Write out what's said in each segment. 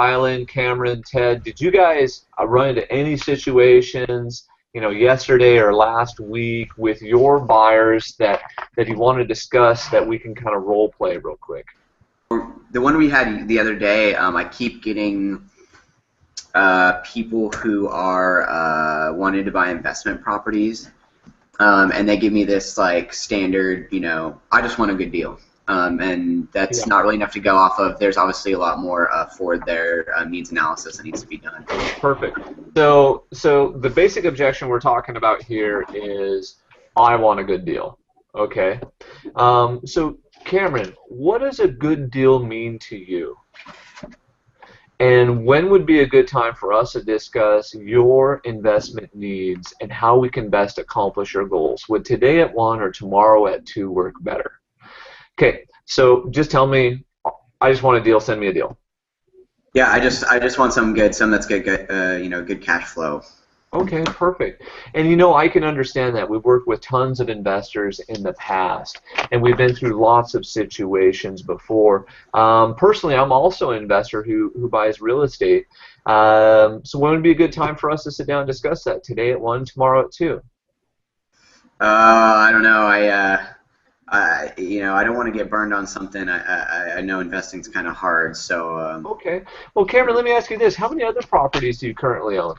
Rylan, Cameron, Ted, did you guys run into any situations, yesterday or last week with your buyers that you want to discuss that we can kind of role play real quick? The one we had the other day, I keep getting people who are wanting to buy investment properties, and they give me this like standard, I just want a good deal. And that's not really enough to go off of. There's obviously a lot more for their needs analysis that needs to be done. Perfect. So the basic objection we're talking about here is, I want a good deal. Okay. So Cameron, what does a good deal mean to you? And when would be a good time for us to discuss your investment needs and how we can best accomplish your goals? Would today at 1 or tomorrow at 2 work better? Okay, so just tell me, I just want a deal, send me a deal. Yeah, I just want something good, something that's good, good cash flow. Okay, perfect. And I can understand that. We've worked with tons of investors in the past, and we've been through lots of situations before. Personally, I'm also an investor who buys real estate. So when would be a good time for us to sit down and discuss that? Today at 1, tomorrow at 2? I don't know. I don't want to get burned on something. I know investing's kind of hard, so. Okay. Well, Cameron, let me ask you this: how many other properties do you currently own?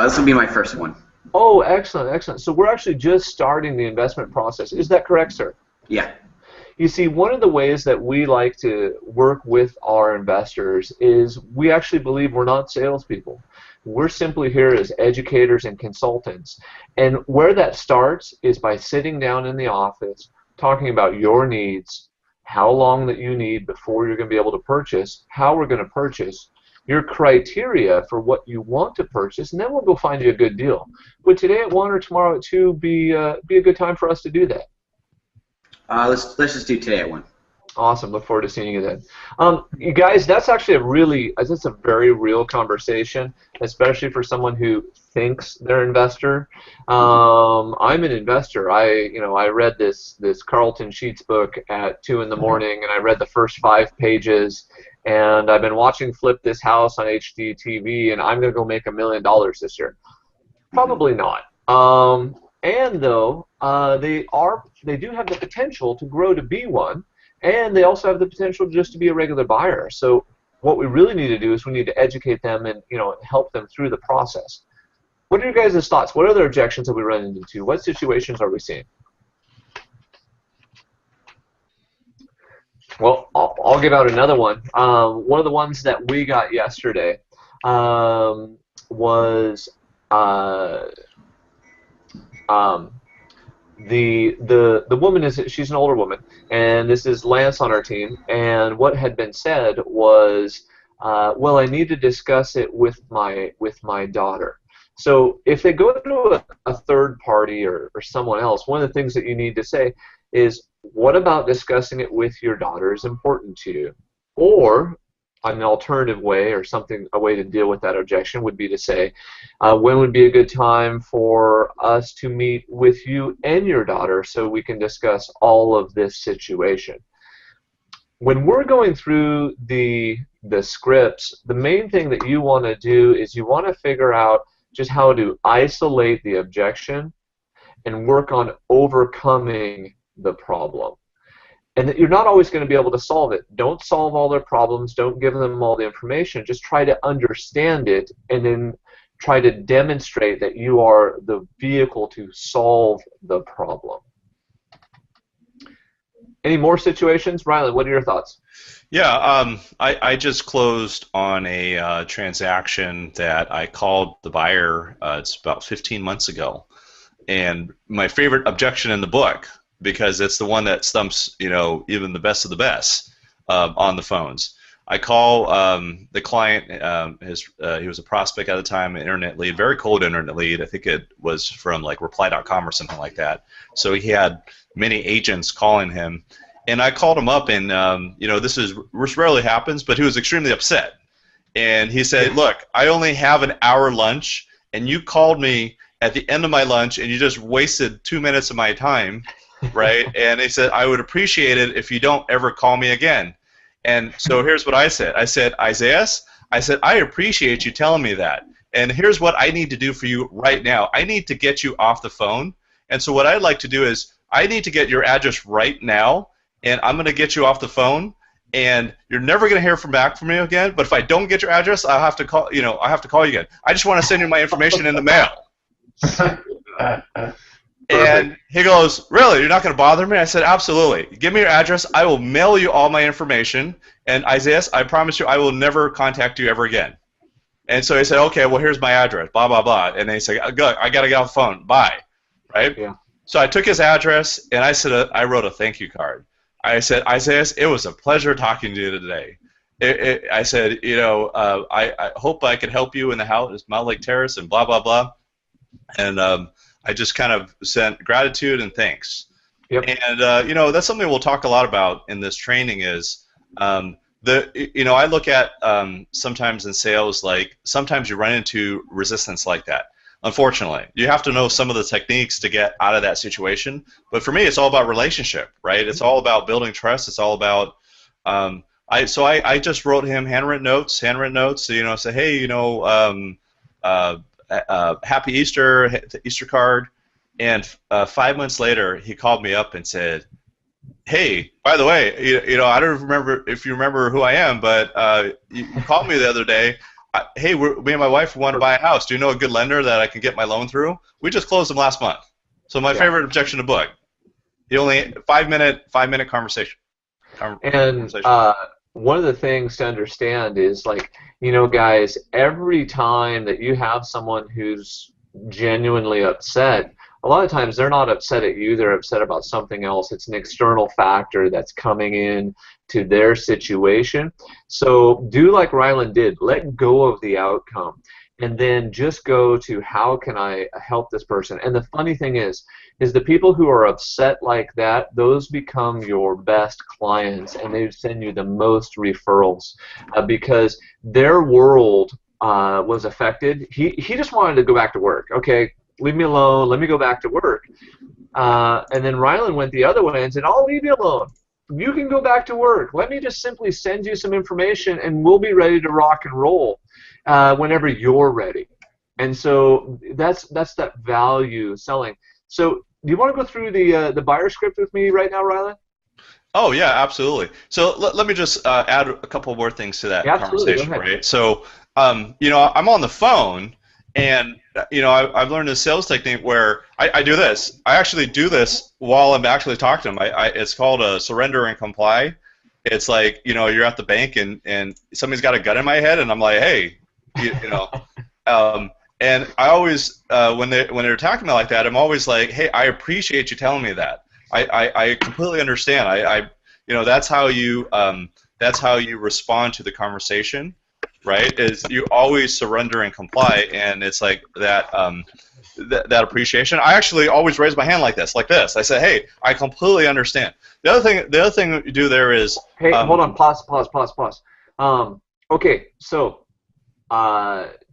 This will be my first one. Oh, excellent, excellent. So we're actually just starting the investment process. Is that correct, sir? Yeah. You see, one of the ways that we like to work with our investors is we actually believe we're not salespeople. We're simply here as educators and consultants. And where that starts is by sitting down in the office, talking about your needs, how long that you need before you're going to be able to purchase, how we're going to purchase, your criteria for what you want to purchase, and then we'll go find you a good deal. Would today at 1 or tomorrow at 2 be a good time for us to do that? Let's just do today at 1. Awesome. Look forward to seeing you then. You guys, that's actually a very real conversation, especially for someone who thinks they're an investor. I'm an investor. I read this Carlton Sheets book at 2 in the morning, and I read the first 5 pages, and I've been watching Flip This House on HGTV, and I'm going to go make $1 million this year. Probably not. And though they do have the potential to grow to be one. And they also have the potential just to be a regular buyer. So what we really need to do is we need to educate them and help them through the process. What are your guys' thoughts? What other objections have we run into? What situations are we seeing? Well, I'll give out another one. One of the ones that we got yesterday was the woman she's an older woman, and this is Lance on our team, and what had been said was, well, I need to discuss it with my daughter. So if they go to a third party or someone else, one of the things that you need to say is, what about discussing it with your daughter is important to you? Or an alternative way, or a way to deal with that objection would be to say, when would be a good time for us to meet with you and your daughter so we can discuss all of this situation? When we're going through the scripts, the main thing that you want to do is you want to figure out just how to isolate the objection and work on overcoming the problem. And that you're not always going to be able to solve it. Don't solve all their problems. Don't give them all the information. Just try to understand it and then try to demonstrate that you are the vehicle to solve the problem. Any more situations? Rylan, what are your thoughts? Yeah, I just closed on a transaction that I called the buyer, it's about 15 months ago. And my favorite objection in the book, because it's the one that stumps, even the best of the best on the phones. I call the client. He was a prospect at the time, an internet lead, very cold internet lead. I think it was from like Reply.com or something like that. So he had many agents calling him, and I called him up, and this rarely happens, but he was extremely upset. And he said, "Look, I only have an hour lunch, and you called me at the end of my lunch, and you just wasted 2 minutes of my time." Right? And he said, I would appreciate it if you don't ever call me again. And so here's what I said. I said, Isaiah, I said, I appreciate you telling me that. And here's what I need to do for you right now. I need to get you off the phone. And so what I'd like to do is I need to get your address right now, and I'm going to get you off the phone. And you're never going to hear back from me again. But if I don't get your address, I'll have to call. I have to call you again. I just want to send you my information in the mail. And he goes, really? You're not going to bother me? I said, absolutely. Give me your address. I will mail you all my information. And Isaiah, I promise you, I will never contact you ever again. And so he said, okay, well, here's my address, blah, blah, blah. And then he said, good, I got to get off the phone. Bye. Right? Yeah. So I took his address, and I said, I wrote a thank you card. I said, Isaiah, it was a pleasure talking to you today. I said, I hope I could help you in the house, Mount Lake Terrace, and blah, blah, blah. And I just kind of sent gratitude and thanks. Yep. And, that's something we'll talk a lot about in this training is, I look at sometimes in sales, like sometimes you run into resistance like that. Unfortunately, you have to know some of the techniques to get out of that situation. But for me, it's all about relationship, right? It's all about building trust. It's all about I just wrote him handwritten notes. Say, hey, Happy Easter, Easter card. And 5 months later, he called me up and said, hey, by the way, I don't remember if you remember who I am, but you called me the other day. Hey, me and my wife want to buy a house. Do you know a good lender that I can get my loan through? We just closed them last month. So my favorite objection to book. The only 5 minute conversation. And one of the things to understand is, like, guys, every time that you have someone who's genuinely upset, a lot of times they're not upset at you, they're upset about something else. It's an external factor that's coming in to their situation. So do like Ryland did, let go of the outcome, and then just go to how can I help this person. And the funny thing is the people who are upset like that, those become your best clients, and they send you the most referrals because their world was affected. He just wanted to go back to work. Okay, leave me alone, let me go back to work. And then Ryland went the other way and said, I'll leave you alone. You can go back to work. Let me just simply send you some information, and we'll be ready to rock and roll whenever you're ready. And so that's that value selling. So do you want to go through the buyer script with me right now, Ryland? Oh, yeah, absolutely. So let me just add a couple more things to that conversation, right? So, I'm on the phone, and I've learned a sales technique where I do this. I actually do this while I'm actually talking to them. It's called a surrender and comply. It's like, you're at the bank and somebody's got a gun in my head, and I'm like, hey, and I always when they're attacking me like that, I'm always like, hey, I appreciate you telling me that. I completely understand. That's how you respond to the conversation. Right, is you always surrender and comply, and it's like that that appreciation. I actually always raise my hand like this. I say, hey, I completely understand. The other thing you do there is, hey, hold on, pause. Okay, so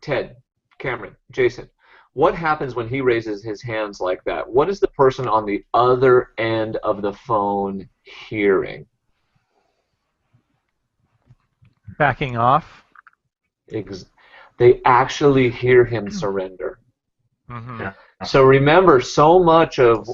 Ted, Cameron, Jason, what happens when he raises his hands like that? What is the person on the other end of the phone hearing? Backing off. They actually hear him surrender. Mm-hmm. Yeah. So remember, so much of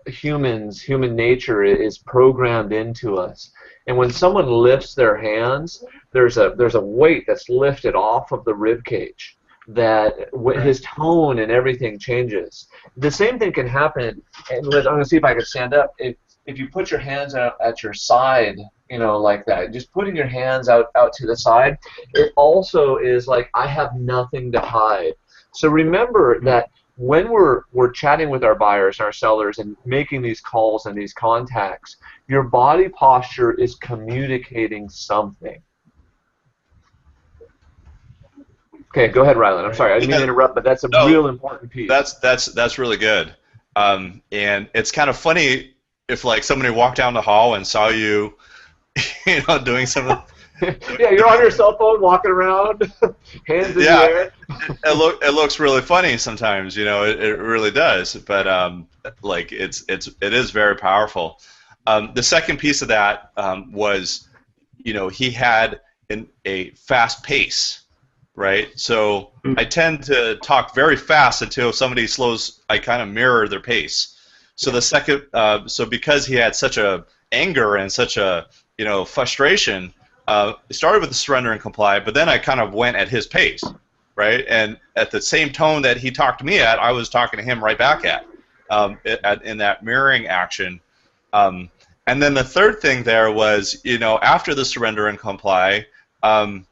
human nature is programmed into us. And when someone lifts their hands, there's a weight that's lifted off of the rib cage. That his tone and everything changes. The same thing can happen. And I'm going to see if I can stand up. If you put your hands out at your side, like that, just putting your hands out to the side, it also is like, I have nothing to hide. So remember that when we're chatting with our buyers, our sellers, and making these calls and these contacts, your body posture is communicating something. Okay, go ahead, Ryland. I'm sorry, I didn't mean to interrupt, but that's a real important piece. That's really good. And it's kind of funny if like somebody walked down the hall and saw you, doing something. Yeah, you're on your cell phone walking around, hands in the air. It looks really funny sometimes, it really does. But it is very powerful. The second piece of that was, he had in a fast pace, right? So I tend to talk very fast until somebody slows. I kind of mirror their pace. So the second, so because he had such a anger and such a frustration, it started with the surrender and comply, but then I kind of went at his pace, right? And at the same tone that he talked to me at, I was talking to him right back at in that mirroring action. And then the third thing there was, after the surrender and comply, I'll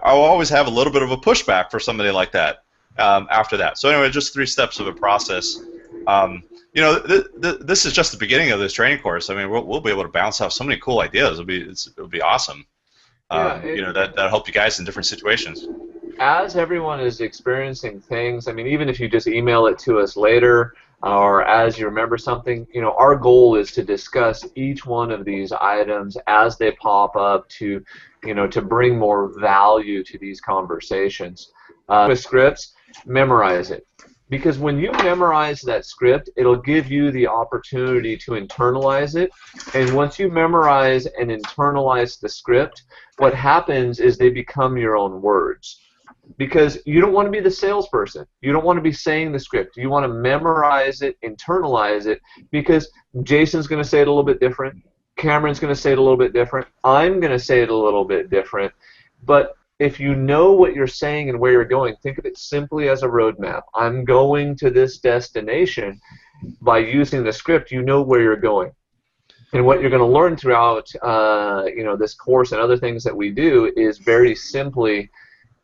always have a little bit of a pushback for somebody like that after that. So anyway, just 3 steps of a process. This is just the beginning of this training course. I mean, we'll be able to bounce off so many cool ideas. It'll be awesome. That'll help you guys in different situations. As everyone is experiencing things, I mean, even if you just email it to us later, or as you remember something, our goal is to discuss each one of these items as they pop up to bring more value to these conversations. With scripts, memorize it. Because when you memorize that script, it'll give you the opportunity to internalize it. And once you memorize and internalize the script, what happens is they become your own words. Because you don't want to be the salesperson. You don't want to be saying the script. You want to memorize it, internalize it, because Jason's going to say it a little bit different. Cameron's going to say it a little bit different. I'm going to say it a little bit different. But if you know what you're saying and where you're going, think of it simply as a roadmap. I'm going to this destination. By using the script, you know where you're going. And what you're going to learn throughout this course and other things that we do is very simply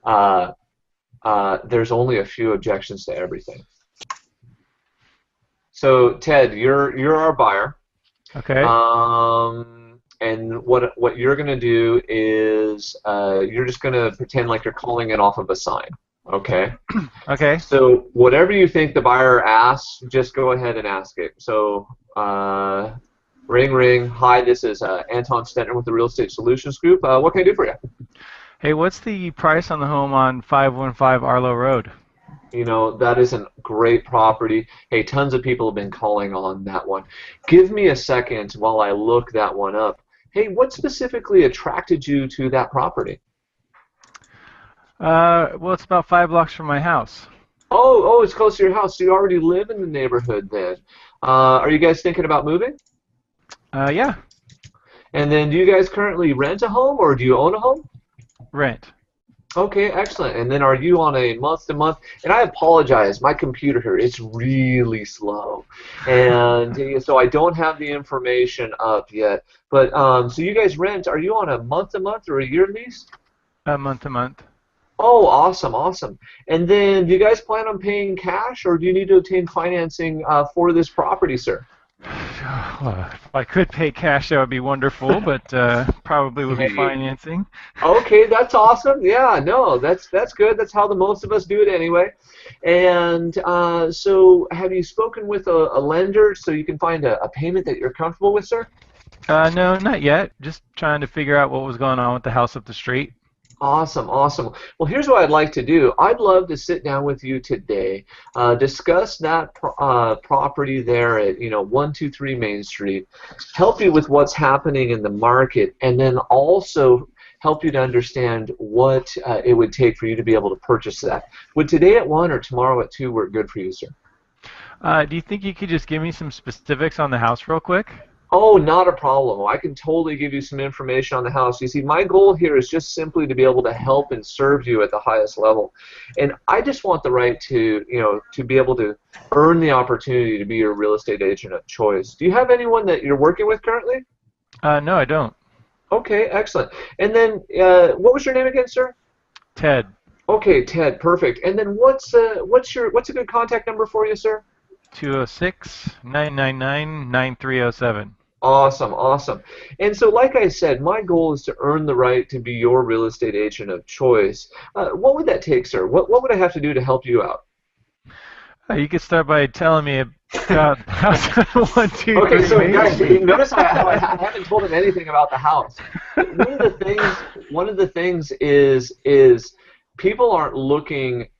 there's only a few objections to everything. So Ted, you're our buyer. Okay. And what you're going to do is you're just going to pretend like you're calling it off of a sign. Okay. Okay. So whatever you think the buyer asks, just go ahead and ask it. So ring ring. Hi, this is Anton Stentner with the Real Estate Solutions Group. What can I do for you? Hey, what's the price on the home on 515 Arlo Road? That is a great property. Hey, tons of people have been calling on that one. Give me a second while I look that one up. Hey, what specifically attracted you to that property? Well, it's about 5 blocks from my house. Oh, it's close to your house. So you already live in the neighborhood then. Are you guys thinking about moving? Yeah. And then do you guys currently rent a home or do you own a home? Rent. Okay, excellent. And then are you on a month-to-month? And I apologize, my computer here, it's really slow. And so I don't have the information up yet. But so you guys rent, are you on a month-to-month or a year lease? Month-to-month. Oh, awesome, awesome. And then do you guys plan on paying cash or do you need to obtain financing for this property, sir? Well, if I could pay cash, that would be wonderful, but probably would be financing. Okay, that's awesome. Yeah, no, that's good. That's how the most of us do it anyway. And so have you spoken with a lender so you can find a payment that you're comfortable with, sir? No, not yet. Just trying to figure out what was going on with the house up the street. Awesome, awesome. Well, here's what I'd like to do. I'd love to sit down with you today, discuss that property there at 123 Main Street, help you with what's happening in the market, and then also help you to understand what it would take for you to be able to purchase that. Would today at 1 or tomorrow at 2 work good for you, sir? Do you think you could just give me some specifics on the house real quick? Oh, not a problem. I can totally give you some information on the house. You see, my goal here is just simply to be able to help and serve you at the highest level. And I just want the right to, to be able to earn the opportunity to be your real estate agent of choice. Do you have anyone that you're working with currently? No, I don't. Okay, excellent. And then, what was your name again, sir? Ted. Okay, Ted, perfect. And then what's a good contact number for you, sir? 206-999-9307. Awesome, awesome. And so, like I said, my goal is to earn the right to be your real estate agent of choice. What would that take, sir? What would I have to do to help you out? You could start by telling me about house 123. Okay, so guys, notice how I haven't told him anything about the house. One of the things is people aren't looking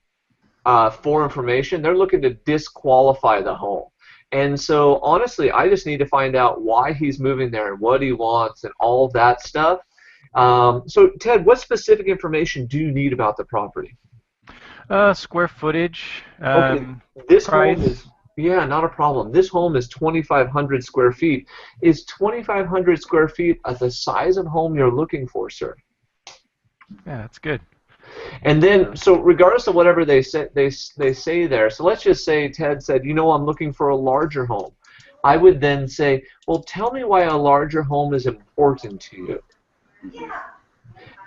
for information. They're looking to disqualify the home. And so, honestly, I just need to find out why he's moving there and what he wants and all that stuff. So, Ted, what specific information do you need about the property? Square footage, Okay, this price. home is, yeah, not a problem. This home is 2,500 square feet. Is 2,500 square feet the size of home you're looking for, sir? Yeah, that's good. And then, so regardless of whatever they say there, so let's just say Ted said, you know, I'm looking for a larger home. I would then say, well, tell me why a larger home is important to you.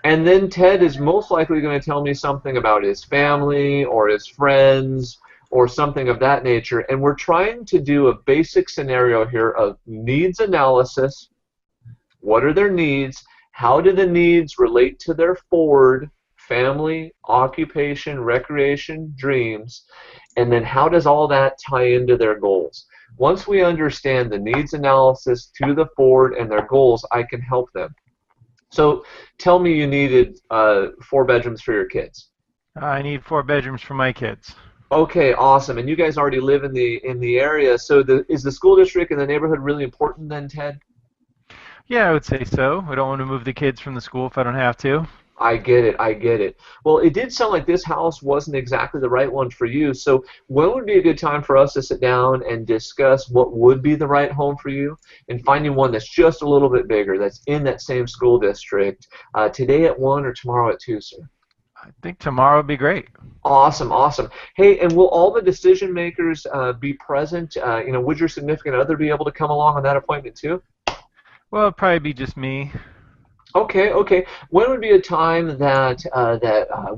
And then Ted is most likely going to tell me something about his family or his friends or something of that nature. And we're trying to do a basic scenario here of needs analysis. What are their needs? How do the needs relate to their forward, family, occupation, recreation, dreams? And then how does all that tie into their goals? Once we understand the needs analysis to the forward and their goals, I can help them. So tell me you needed 4 bedrooms for your kids. I need 4 bedrooms for my kids. Okay, awesome. And you guys already live in the area. So is the school district and the neighborhood really important then, Ted? Yeah, I would say so. I don't want to move the kids from the school if I don't have to. I get it. I get it. Well, it did sound like this house wasn't exactly the right one for you. So when would be a good time for us to sit down and discuss what would be the right home for you and finding one that's just a little bit bigger, that's in that same school district, today at 1 or tomorrow at 2, sir? I think tomorrow would be great. Awesome, awesome. Hey, and will all the decision makers be present? You know, would your significant other be able to come along on that appointment too? Well, it'd probably be just me. Okay, okay. When would be a time that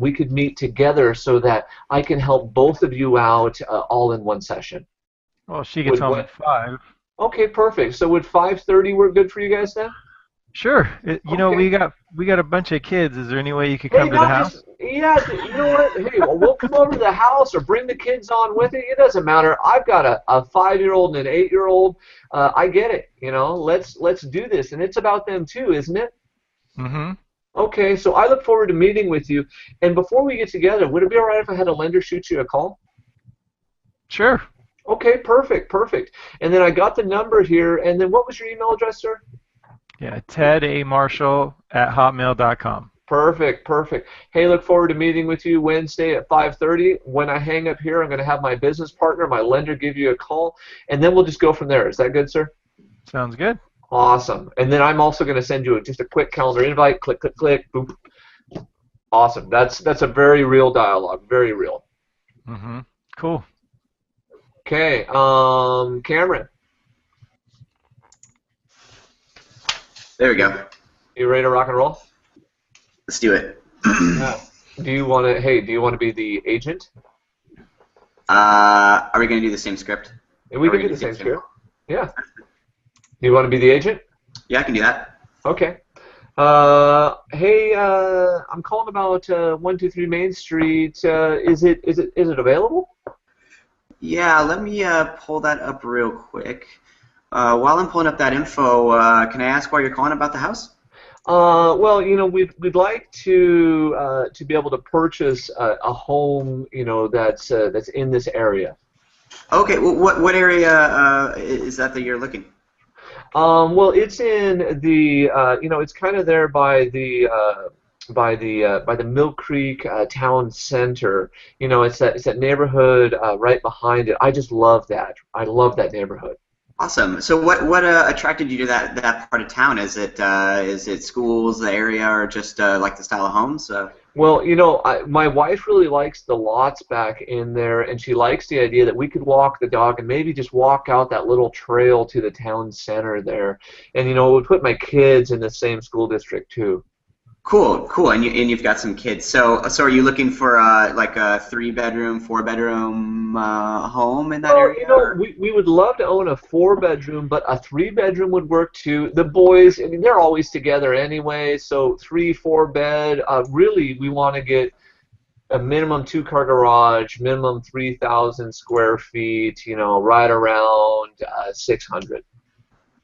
we could meet together so that I can help both of you out all in one session? Well, she gets home at 5. Okay, perfect. So would 5:30 work good for you guys then? Sure. You know, Okay. we got a bunch of kids. Is there any way you could come to the not house? just, yeah, you know what? Hey, well, we'll come over to the house or bring the kids on with it. It doesn't matter. I've got a 5-year-old and an 8-year-old. I get it. You know, let's do this, and it's about them too, isn't it? Mm-hmm. Okay, so I look forward to meeting with you. And before we get together, would it be all right if I had a lender shoot you a call? Sure. Okay, perfect, perfect. And then I got the number here. And then what was your email address, sir? Yeah, tedamarshall@hotmail.com. Perfect, perfect. Hey, look forward to meeting with you Wednesday at 5:30. When I hang up here, I'm going to have my business partner, my lender, give you a call, and then we'll just go from there. Is that good, sir? Sounds good. Awesome. And then I'm also going to send you just a quick calendar invite. Click, click, click. Boop. Awesome. That's a very real dialogue. Very real. Mm-hmm. Cool. Okay. Cameron, There we go. you ready to rock and roll? Let's do it. Yeah. Do you want to? Hey, do you want to be the agent? Are we going to do the same script? We Are can we do gonna the same do script. Yeah. Do you want to be the agent? Yeah, I can do that. Okay. Hey, I'm calling about 123 Main Street. Is it available? Yeah, let me pull that up real quick. While I'm pulling up that info, can I ask why you're calling about the house? Well, you know, we'd like to be able to purchase a home, you know, that's in this area. Okay, well, what area is that you're looking? Well, it's in the you know, it's kind of there by the Mill Creek town center. You know, it's that neighborhood right behind it. I just love that. I love that neighborhood. Awesome. So what attracted you to that part of town? Is it schools, the area, or just like the style of homes? Well, you know, my wife really likes the lots back in there, and she likes the idea that we could walk the dog and maybe just walk out that little trail to the town center there. And, you know, it would put my kids in the same school district, too. Cool, cool. And you've got some kids. So are you looking for like a 3-bedroom, 4-bedroom home in that Well, area? you know, we would love to own a 4-bedroom, but a 3-bedroom would work too. The boys, I mean, they're always together anyway, so 3-4 bed. Really, we want to get a minimum 2-car garage, minimum 3,000 square feet. You know, right around 600.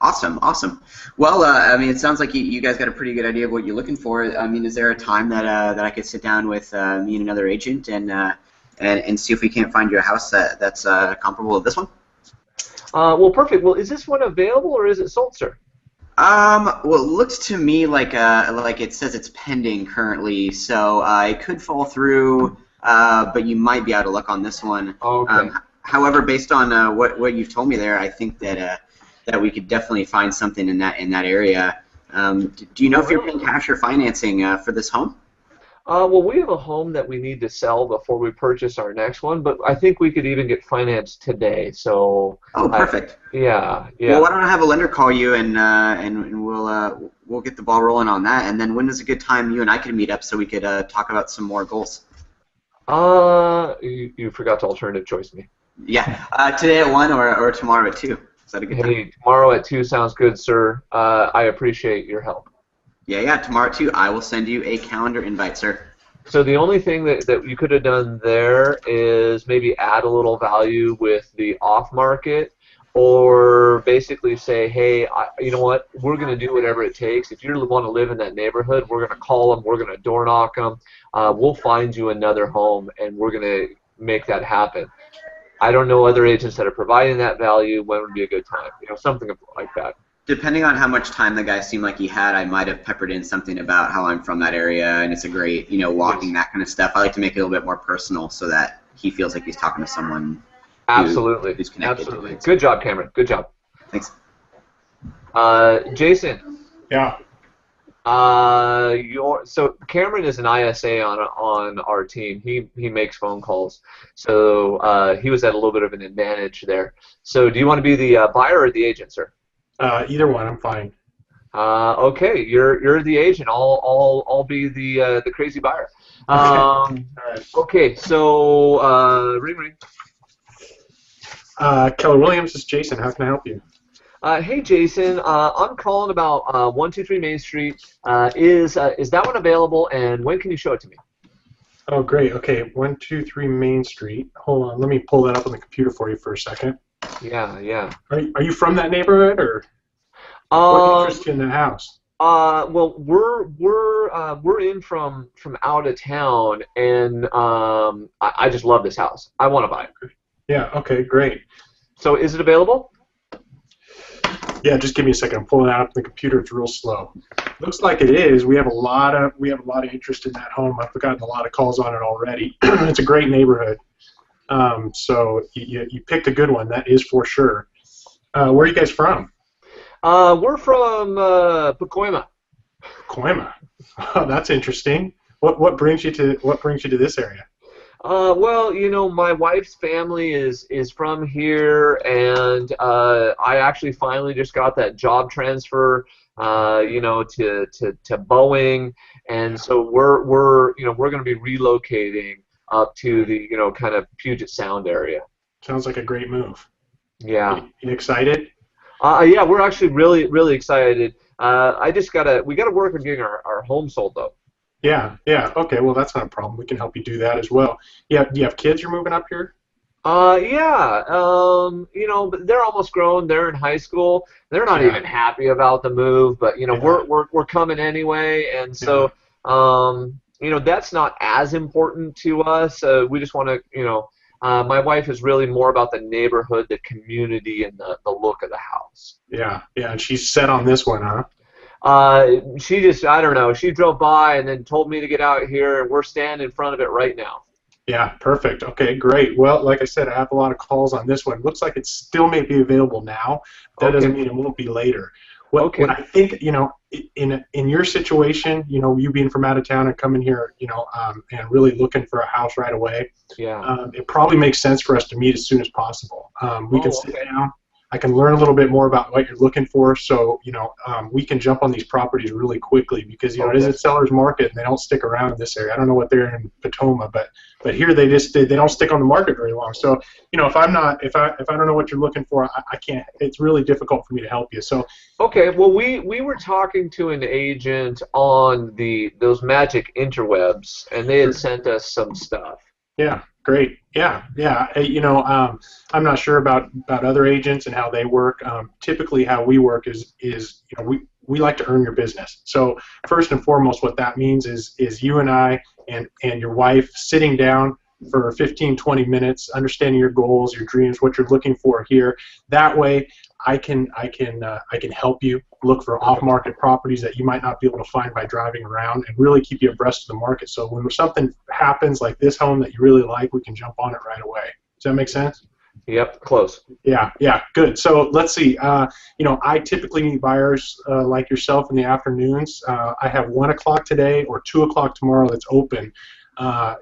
Awesome, awesome. Well, I mean, it sounds like you guys got a pretty good idea of what you're looking for. I mean, is there a time that I could sit down with me and another agent and see if we can't find you a house that's comparable to this one? Well, perfect. Well, is this one available or is it sold, sir? Well, it looks to me like it says it's pending currently, so it could fall through, but you might be out of luck on this one. Okay. However, based on what you've told me there, I think that we could definitely find something in that area. Do you know if you're paying cash or financing for this home? Well, we have a home that we need to sell before we purchase our next one, but I think we could even get financed today. So. Oh, perfect. Yeah. Well, why don't I have a lender call you and we'll get the ball rolling on that. And then when is a good time you and I could meet up so we could talk about some more goals? You forgot to alternative choice me. Yeah. Today at 1 or tomorrow at 2. Is that a good time? Hey, tomorrow at 2 sounds good, sir. I appreciate your help. Yeah, tomorrow at 2. I will send you a calendar invite, sir. So the only thing that you could have done there is maybe add a little value with the off market, or basically say, hey, you know what, we're going to do whatever it takes. If you want to live in that neighborhood, we're going to call them, we're going to door knock them, we'll find you another home, and we're going to make that happen. I don't know other agents that are providing that value. When would be a good time? Something like that. Depending on how much time the guy seemed like he had, I might have peppered in something about how I'm from that area, and it's a great, walking, that kind of stuff. I like to make it a little bit more personal so that he feels like he's talking to someone who's connected. Absolutely. Good job, Cameron. Good job. Thanks. Jason. Yeah. So Cameron is an ISA on our team. He makes phone calls, so he was at a little bit of an advantage there. So do you want to be the buyer or the agent, sir? Either one, I'm fine. Okay, you're the agent. I'll be the crazy buyer. All right. Okay, so ring. Keller Williams, this is Jason. How can I help you? Hey Jason, I'm calling about 123 Main Street. Is that one available, and when can you show it to me? Oh, great. Okay, 123 Main Street. Hold on, let me pull that up on the computer for you for a second. Yeah. Are you from that neighborhood, or what interests you in the house? Well, we're in from out of town, and I just love this house. I want to buy it. Yeah. Okay. Great. So, is it available? Yeah. Just give me a second. I'm pulling that up on the computer. It's real slow. Looks like it is. We have a lot of interest in that home. I've gotten a lot of calls on it already. It's a great neighborhood. So you picked a good one. That is for sure. Where are you guys from? We're from Pacoima. Pacoima. Oh, that's interesting. What brings you to this area? Well, my wife's family is from here, and I actually finally just got that job transfer, to Boeing, and so we're going to be relocating up to the kind of Puget Sound area. Sounds like a great move. Yeah. You excited? Yeah, we're actually really excited. We gotta work on getting our home sold though. Yeah. Okay, well that's not a problem. We can help you do that as well. Yeah. Do you have kids you're moving up here? Yeah. But they're almost grown. They're in high school. They're not even happy about the move, but we're coming anyway, and so that's not as important to us. We just want to, my wife is really more about the neighborhood, the community, and the look of the house. Yeah, and she's set on this one, huh? She just, I don't know, she drove by and then told me to get out here, and we're standing in front of it right now. Yeah, perfect. Okay, great. Well, like I said, I have a lot of calls on this one. Looks like it still may be available now. That doesn't mean it won't be later. What I think, in your situation, you being from out of town and coming here, and really looking for a house right away, it probably makes sense for us to meet as soon as possible. We can sit down. I can learn a little bit more about what you're looking for, so we can jump on these properties really quickly because it is a seller's market and they don't stick around in this area. I don't know what they're in Potomac, but here they don't stick on the market very long. So if I don't know what you're looking for, I can't. It's really difficult for me to help you. So well, we were talking to an agent on those magic interwebs, and they had sent us some stuff. Yeah. Great. Yeah. I'm not sure about other agents and how they work. Typically, how we work is we like to earn your business. So first and foremost, what that means is you and I and your wife sitting down for 15, 20 minutes, understanding your goals, your dreams, what you're looking for here. That way, I can help you look for off-market properties that you might not be able to find by driving around, and really keep you abreast of the market. So when something happens like this home that you really like, we can jump on it right away. Does that make sense? Yep, close. Yeah, good. So let's see. I typically meet buyers like yourself in the afternoons. I have 1 o'clock today or 2 o'clock tomorrow that's open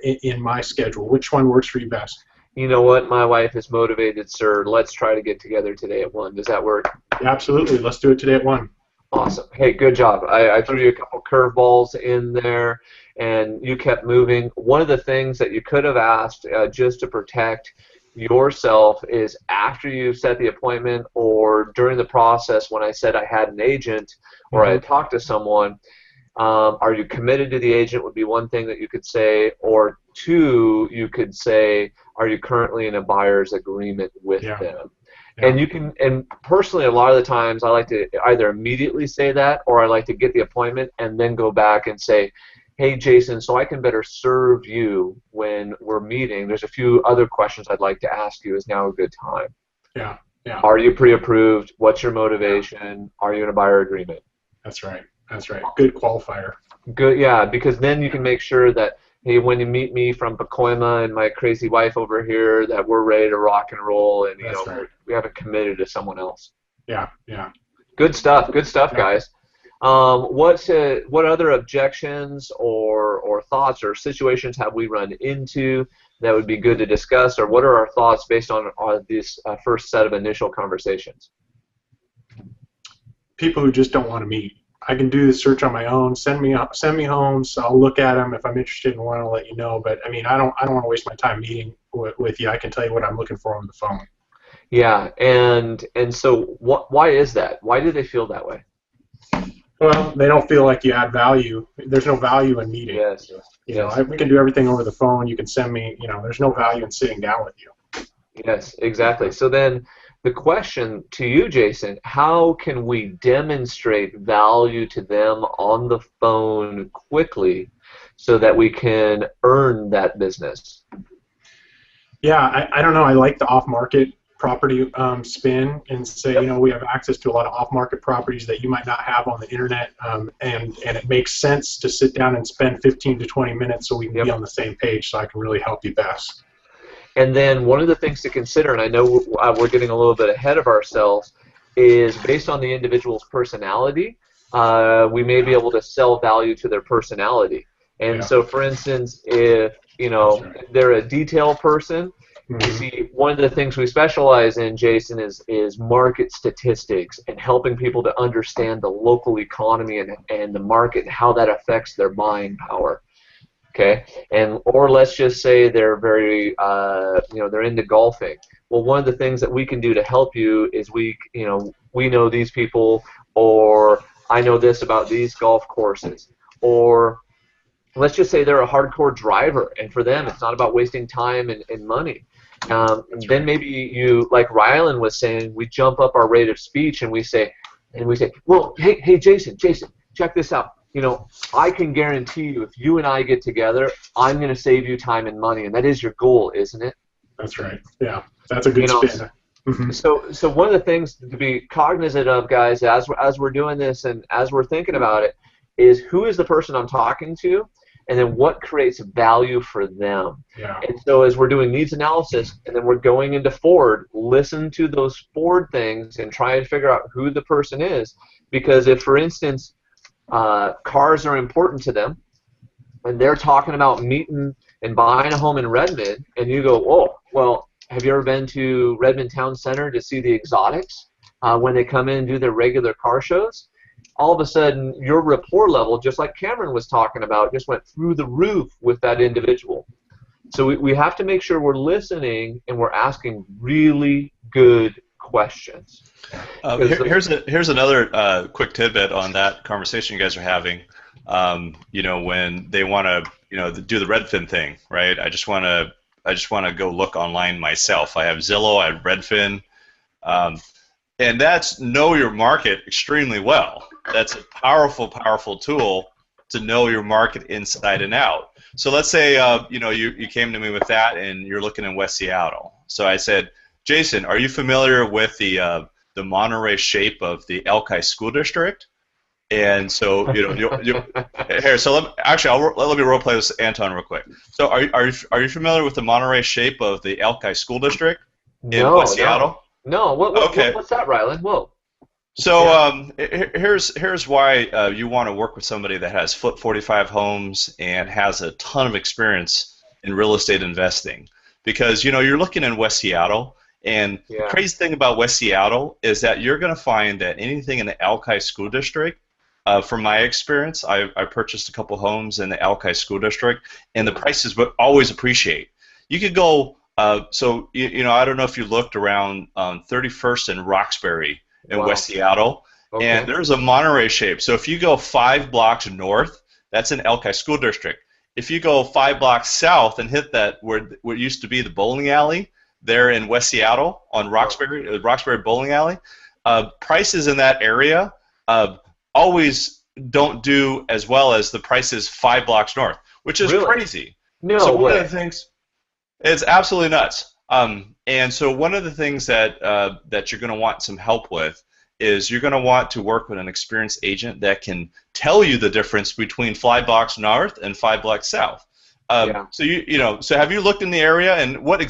in my schedule. Which one works for you best? You know what? My wife is motivated, sir. Let's try to get together today at 1. Does that work? Yeah, absolutely. Let's do it today at 1. Awesome. Hey, good job. I threw you a couple curveballs in there, and you kept moving. One of the things that you could have asked just to protect yourself is after you set the appointment or during the process when I said I had an agent or I had talked to someone, are you committed to the agent would be one thing that you could say, or 2, you could say, are you currently in a buyer's agreement with them? Yeah. And you can, and personally, a lot of the times I like to either immediately say that, or I like to get the appointment and then go back and say, hey, Jason, so I can better serve you when we're meeting. There's a few other questions I'd like to ask you. Is now a good time? Yeah. Are you pre-approved? What's your motivation? Are you in a buyer agreement? That's right. Good qualifier. Good, yeah, because then you can make sure that, hey, when you meet me from Pacoima and my crazy wife over here, that we're ready to rock and roll, and right. We haven't committed to someone else. Yeah. Good stuff, guys. What other objections or thoughts or situations have we run into that would be good to discuss, or what are our thoughts based on this first set of initial conversations? People who just don't want to meet. I can do the search on my own. Send me homes. I'll look at them. If I'm interested in one, I'll let you know. But I mean, I don't want to waste my time meeting with you. I can tell you what I'm looking for on the phone. Yeah, and so why is that? Why do they feel that way? Well, they don't feel like you add value. There's no value in meeting. Yes. We can do everything over the phone. You can send me. There's no value in sitting down with you. Yes, exactly. So then the question to you, Jason, how can we demonstrate value to them on the phone quickly so that we can earn that business? Yeah, I don't know. I like the off-market property spin and say, we have access to a lot of off-market properties that you might not have on the internet, and it makes sense to sit down and spend 15 to 20 minutes so we can be on the same page so I can really help you best. And then one of the things to consider, and I know we're getting a little bit ahead of ourselves, is based on the individual's personality, we may be able to sell value to their personality. And so, for instance, if they're a detail person, you see, one of the things we specialize in, Jason, is market statistics and helping people to understand the local economy and the market and how that affects their buying power. Okay, or let's just say they're very, they're into golfing. Well, one of the things that we can do to help you is we know these people, or I know this about these golf courses, or let's just say they're a hardcore driver, and for them it's not about wasting time and money. Then maybe you, like Rylan was saying, we jump up our rate of speech and we say, well, hey, Jason, check this out. I can guarantee you, if you and I get together, I'm going to save you time and money, and that is your goal, isn't it? That's right. Yeah, that's a good spin. Mm-hmm. So one of the things to be cognizant of, guys, as we're doing this and as we're thinking about it, is who is the person I'm talking to, and then what creates value for them. Yeah. And so as we're doing needs analysis, and then we're going into Ford, listen to those Ford things and try and figure out who the person is, because if, for instance, cars are important to them, and they're talking about meeting and buying a home in Redmond, and you go, oh, well, have you ever been to Redmond Town Center to see the exotics when they come in and do their regular car shows? All of a sudden, your rapport level, just like Cameron was talking about, just went through the roof with that individual. So we have to make sure we're listening and we're asking really good questions. Here's another quick tidbit on that conversation you guys are having. When they want to, do the Redfin thing, right? I just want to go look online myself. I have Zillow, I have Redfin, and that's know your market extremely well. That's a powerful tool to know your market inside and out. So let's say you came to me with that, and you're looking in West Seattle. So I said, Jason, are you familiar with the the Monterey shape of the Elk School District. And so, here. So let me role play this, Anton, real quick. So, are you familiar with the Monterey shape of the Elk School District in West Seattle? No. What's that, Ryland? Whoa. So here's why you want to work with somebody that has Flip 45 homes and has a ton of experience in real estate investing, because you're looking in West Seattle. And the crazy thing about West Seattle is that you're going to find that anything in the Elk School District, from my experience, I purchased a couple homes in the Elk School District, and the prices would always appreciate. You could go, I don't know if you looked around 31st and Roxbury in West Seattle, and there's a Monterey shape. So if you go 5 blocks north, that's in Elk School District. If you go 5 blocks south and hit that where used to be the bowling alley, there in West Seattle on Roxbury Bowling Alley, prices in that area always don't do as well as the prices 5 blocks north, which is crazy. No so way. One of the things, it's absolutely nuts. And so one of the things that you're going to want some help with is you're going to want to work with an experienced agent that can tell you the difference between 5 blocks north and 5 blocks south. So have you looked in the area, and what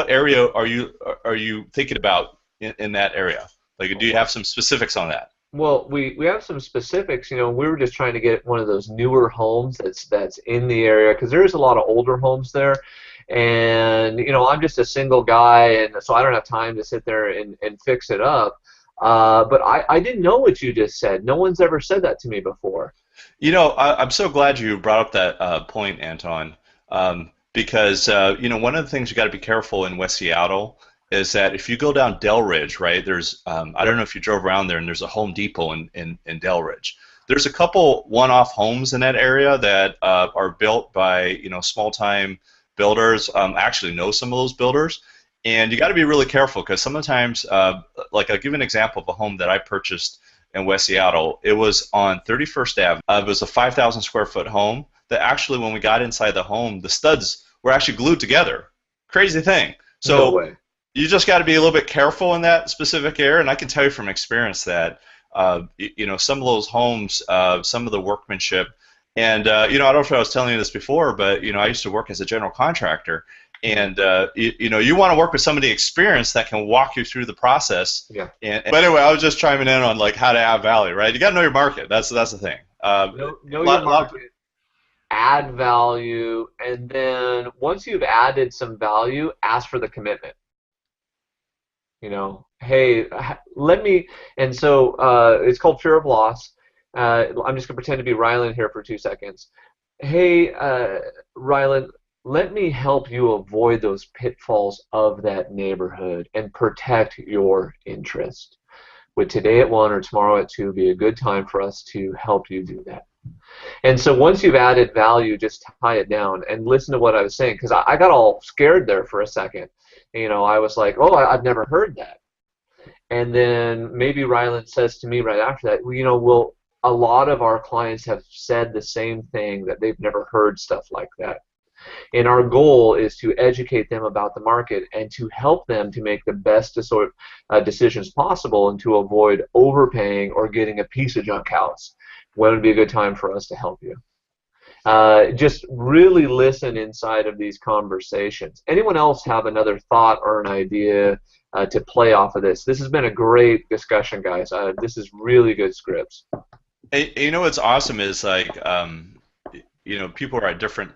area are you thinking about in that area? Like, do you have some specifics on that? Well, we have some specifics. We were just trying to get one of those newer homes that's in the area, because there is a lot of older homes there, and I'm just a single guy, and so I don't have time to sit there and fix it up. But I didn't know what you just said. No one's ever said that to me before. I'm so glad you brought up that point, Anton, because one of the things you got to be careful in West Seattle is that if you go down Delridge, right? There's I don't know if you drove around there, and there's a Home Depot in Delridge. There's a couple one-off homes in that area that are built by small-time builders. I actually know some of those builders, and you got to be really careful, because sometimes, like I'll give an example of a home that I purchased in West Seattle. It was on 31st Avenue. It was a 5,000 square foot home that actually, when we got inside the home, the studs were actually glued together. Crazy thing. So no way. You just got to be a little bit careful in that specific area, and I can tell you from experience that some of those homes, some of the workmanship, and I don't know if I was telling you this before, but I used to work as a general contractor. And you want to work with somebody experienced that can walk you through the process. Yeah. But anyway, I was just chiming in on how to add value, right? You got to know your market. That's the thing. Know your market, add value, and then once you've added some value, ask for the commitment. Hey, let me. And so it's called fear of loss. I'm just gonna pretend to be Ryland here for 2 seconds. Hey, Ryland. Let me help you avoid those pitfalls of that neighborhood and protect your interest. Would today at 1 or tomorrow at 2 be a good time for us to help you do that? And so once you've added value, just tie it down and listen to what I was saying, because I got all scared there for a second. I was like, oh, I've never heard that. And then maybe Ryland says to me right after that, a lot of our clients have said the same thing, that they've never heard stuff like that. And our goal is to educate them about the market and to help them to make the best decisions possible and to avoid overpaying or getting a piece of junk house. When would be a good time for us to help you? Just really listen inside of these conversations. Anyone else have another thought or an idea to play off of this? This has been a great discussion, guys. This is really good scripts. Hey, what's awesome is people are at different.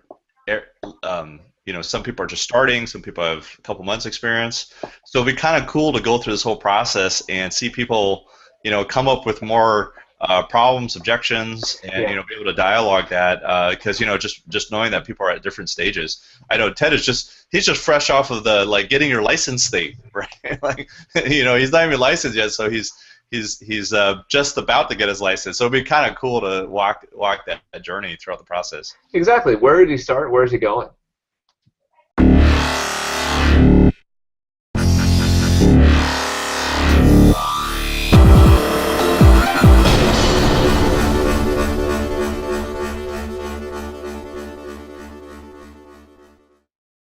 Some people are just starting, some people have a couple months experience, so it'd be kind of cool to go through this whole process and see people come up with more problems, objections, and be able to dialogue that, because just knowing that people are at different stages. I know Ted is he's just fresh off of the getting your license state, right? He's not even licensed yet, so he's just about to get his license. So it'd be kind of cool to walk that journey throughout the process. Exactly. Where did he start? Where's he going?